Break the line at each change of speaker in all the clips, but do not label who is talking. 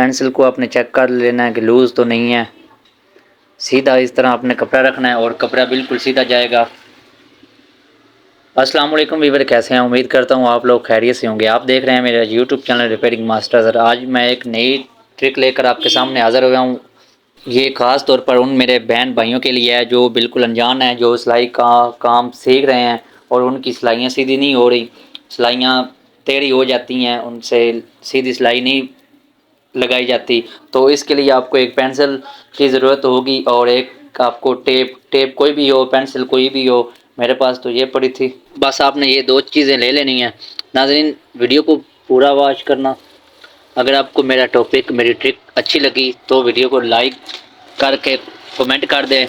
Pencil کو آپ نے چیک کر لینا ہے کہ لوز تو نہیں ہے. سیدھا اس طرح آپ نے کپڑا رکھنا ہے اور کپڑا بالکل سیدھا جائے گا. السلام علیکم ویور، کیسے ہیں؟ امید کرتا ہوں آپ لوگ خیریت سے ہوں گے. آپ دیکھ رہے ہیں میرا یوٹیوب چینل ریپیئرنگ ماسٹر. آج میں ایک نئی ٹرک لے کر آپ کے سامنے حاضر ہوا ہوں. یہ خاص طور پر ان میرے بہن بھائیوں کے لیے ہے جو بالکل انجان ہیں، جو سلائی کا کام سیکھ رہے ہیں اور ان کی سلائیاں سیدھی نہیں ہو رہی، سلائیاں ٹیڑھی ہو جاتی ہیں، ان سے سیدھی سلائی نہیں لگائی جاتی. تو اس کے لیے آپ کو ایک پینسل کی ضرورت ہوگی اور ایک آپ کو ٹیپ کوئی بھی ہو، پینسل کوئی بھی ہو. میرے پاس تو یہ پڑی تھی. بس آپ نے یہ دو چیزیں لے لینی ہیں. ناظرین، ویڈیو کو پورا واچ کرنا. اگر آپ کو میرا ٹاپک، میری ٹرک اچھی لگی تو ویڈیو کو لائک کر کے کمنٹ کر دیں.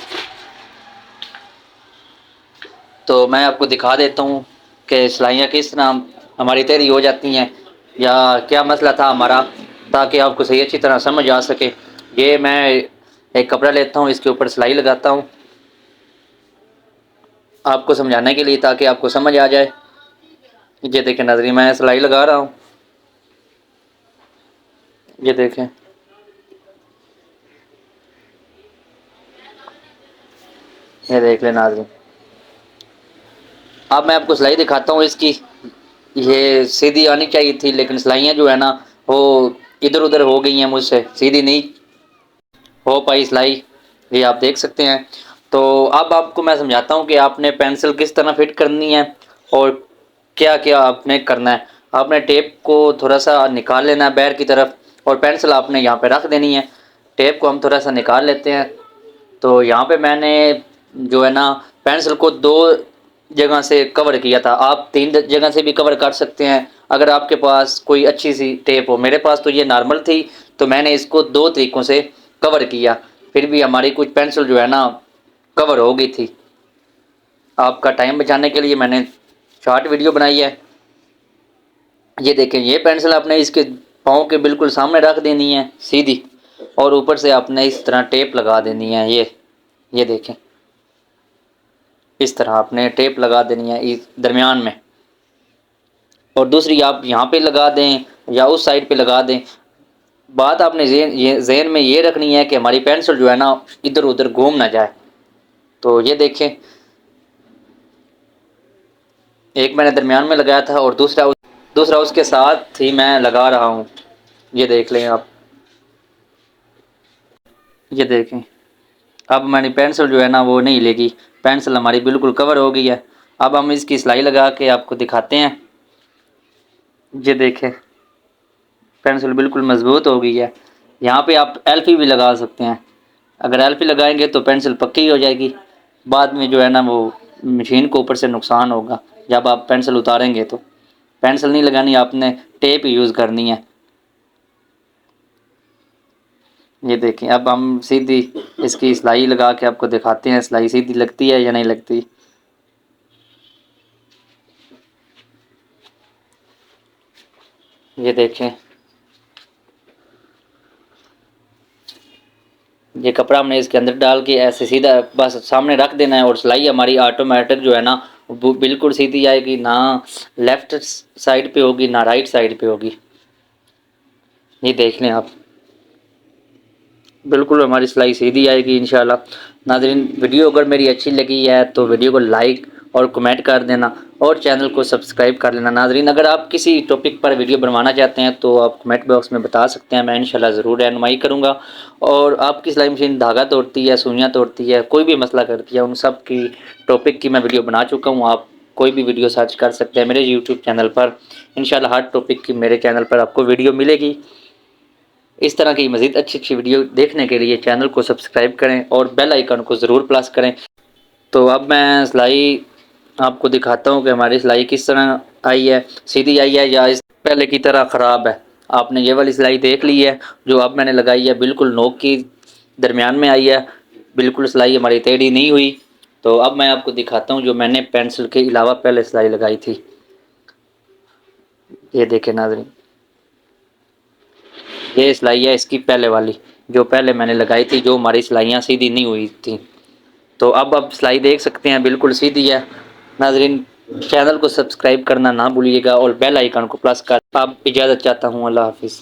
تو میں آپ کو دکھا دیتا ہوں کہ سلائیاں کس طرح ہماری ٹیڑھی ہو جاتی ہیں یا کیا مسئلہ تھا ہمارا، تاکہ آپ کو صحیح اچھی طرح سمجھ آ سکے. یہ میں ایک کپڑا لیتا ہوں، اس کے اوپر سلائی لگاتا ہوں آپ کو سمجھانے کے لیے، تاکہ آپ کو سمجھ آ جائے. یہ دیکھیں ناظرین، میں سلائی لگا رہا ہوں. یہ دیکھیں، یہ دیکھ لیں ناظرین. اب میں آپ کو سلائی دکھاتا ہوں اس کی. یہ سیدھی آنی چاہیے تھی، لیکن سلائیاں جو ہے نا وہ ادھر ادھر ہو گئی ہیں، مجھ سے سیدھی نہیں ہو پائی سلائی. یہ آپ دیکھ سکتے ہیں. تو اب آپ کو میں سمجھاتا ہوں کہ آپ نے پینسل کس طرح فٹ کرنی ہے اور کیا کیا آپ نے کرنا ہے. آپ نے ٹیپ کو تھوڑا سا نکال لینا ہے باہر کی طرف، اور پینسل آپ نے یہاں پہ رکھ دینی ہے. ٹیپ کو ہم تھوڑا سا نکال لیتے ہیں. تو یہاں پہ میں نے جو ہے نا پینسل کو دو جگہ سے کور کیا تھا. آپ تین جگہ سے بھی کور کر سکتے ہیں اگر آپ کے پاس کوئی اچھی سی ٹیپ ہو. میرے پاس تو یہ نارمل تھی، تو میں نے اس کو دو طریقوں سے کور کیا. پھر بھی ہماری کچھ پینسل جو ہے نا کور ہو گئی تھی. آپ کا ٹائم بچانے کے لیے میں نے شارٹ ویڈیو بنائی ہے. یہ دیکھیں، یہ پینسل آپ نے اس کے پاؤں کے بالکل سامنے رکھ دینی ہے سیدھی، اور اوپر سے آپ نے اس طرح ٹیپ لگا دینی ہے. یہ دیکھیں، اس طرح آپ نے ٹیپ لگا دینی ہے اس درمیان میں، اور دوسری آپ یہاں پہ لگا دیں یا اس سائڈ پہ لگا دیں. بات آپ نے ذہن میں یہ رکھنی ہے کہ ہماری پینسل جو ہے نا ادھر ادھر گھوم نہ جائے. تو یہ دیکھیں، ایک میں نے درمیان میں لگایا تھا اور دوسرا اس کے ساتھ ہی میں لگا رہا ہوں. یہ دیکھ لیں آپ. یہ دیکھیں، اب ہماری پینسل جو ہے نا وہ نہیں لے گی. پینسل ہماری بالکل کور ہو گئی ہے. اب ہم اس کی سلائی لگا کے آپ کو دکھاتے ہیں. یہ دیکھیں، پینسل بالکل مضبوط ہو گئی ہے. یہاں پہ آپ ایلفی بھی لگا سکتے ہیں. اگر ایلفی لگائیں گے تو پینسل پکی ہو جائے گی. بعد میں جو ہے نا وہ مشین کو اوپر سے نقصان ہوگا جب آپ پینسل اتاریں گے. تو پینسل نہیں لگانی، آپ نے ٹیپ یوز کرنی ہے. یہ دیکھیں، اب ہم سیدھی اس کی سلائی لگا کے آپ کو دکھاتے ہیں سلائی سیدھی لگتی ہے یا نہیں لگتی. یہ دیکھیں، یہ کپڑا ہم نے اس کے اندر ڈال کے ایسے سیدھا بس سامنے رکھ دینا ہے، اور سلائی ہماری آٹومیٹک جو ہے نا وہ بالکل سیدھی آئے گی. نہ لیفٹ سائڈ پہ ہوگی نہ رائٹ سائڈ پہ ہوگی. یہ دیکھ لیں آپ، بالکل ہماری سلائی سیدھی آئے گی انشاءاللہ. ناظرین، ویڈیو اگر میری اچھی لگی ہے تو ویڈیو کو لائک اور کمنٹ کر دینا، اور چینل کو سبسکرائب کر لینا. ناظرین، اگر آپ کسی ٹاپک پر ویڈیو بنوانا چاہتے ہیں تو آپ کمنٹ باکس میں بتا سکتے ہیں. میں انشاءاللہ ضرور رہنمائی کروں گا. اور آپ کی سلائی مشین دھاگا توڑتی ہے، سوئیاں توڑتی ہے، کوئی بھی مسئلہ کرتی ہے، ان سب کی ٹاپک کی میں ویڈیو بنا چکا ہوں. آپ کوئی بھی ویڈیو سرچ کر سکتے ہیں میرے یوٹیوب چینل پر. انشاءاللہ ہر ٹاپک کی میرے چینل پر آپ کو ویڈیو ملے گی. اس طرح کی مزید اچھی اچھی ویڈیو دیکھنے کے لیے چینل کو سبسکرائب کریں اور بیل آئیکن کو ضرور پریس کریں. تو اب میں سلائی آپ کو دکھاتا ہوں کہ ہماری سلائی کس طرح آئی ہے، سیدھی آئی ہے یا اس پہلے کی طرح خراب ہے. آپ نے یہ والی سلائی دیکھ لی ہے جو اب میں نے لگائی ہے، بالکل نوک کی درمیان میں آئی ہے. بالکل سلائی ہماری ٹیڑھی نہیں ہوئی. تو اب میں آپ کو دکھاتا ہوں جو میں نے پینسل کے علاوہ پہلے سلائی لگائی تھی. یہ دیکھیں ناظرین، یہ سلائی ہے اس کی پہلے والی جو پہلے میں نے لگائی تھی، جو ہماری سلائیاں سیدھی نہیں ہوئی تھیں. تو اب آپ سلائی دیکھ سکتے ہیں بالکل سیدھی ہے. ناظرین، چینل کو سبسکرائب کرنا نہ بھولیے گا اور بیل آئیکن کو پریس کر اب اجازت چاہتا ہوں. اللہ حافظ.